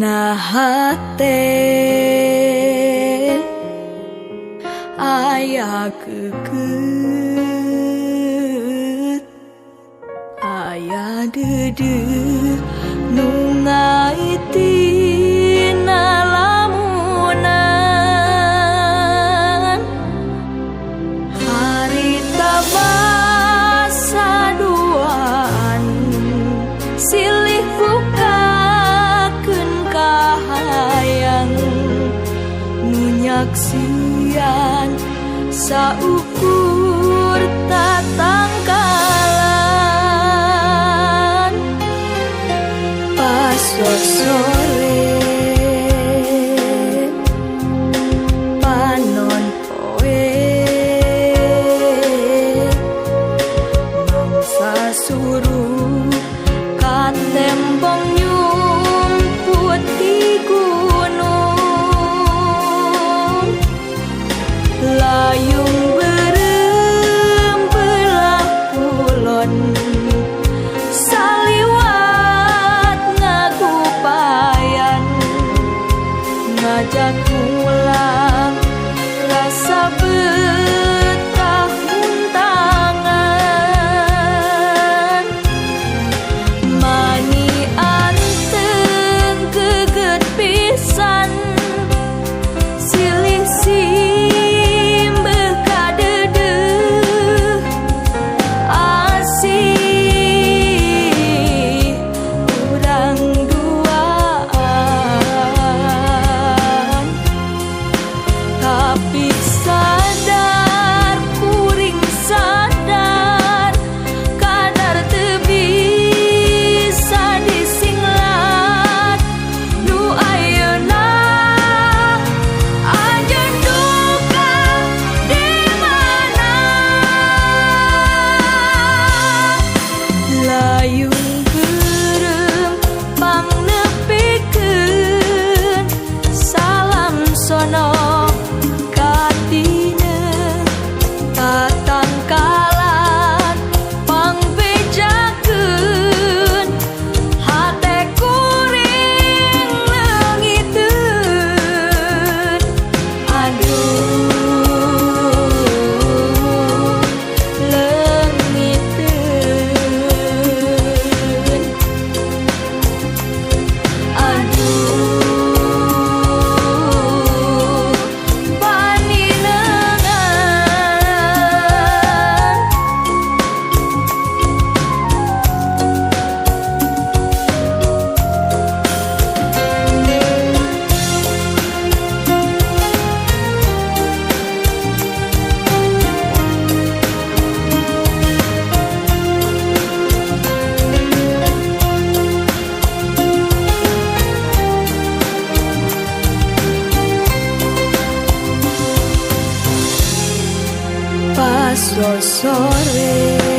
hate aya geget aya dede nu ngaitina lamunan harita basa duaan silih bukakeun kahayang nu nyaksian saukur tatangkalan pas sore panon poe mangsa suruh katembong nyumput di gunung layung berem belah kulon saliwat ngagupayan ngajak mulang rasa betah muntangan mani anteng geget pisan silih simbeuh kadedeuh asih urang duaan tapi sadar kuring sadar kadar teu bisa disinglat nu ayeuna anjeun duka di mana layung beureum pangnepikeun salam sono katina tatangkalan pangbejakeun hate kuring leungiteun aduh leungiteun aduh paninengan pas sore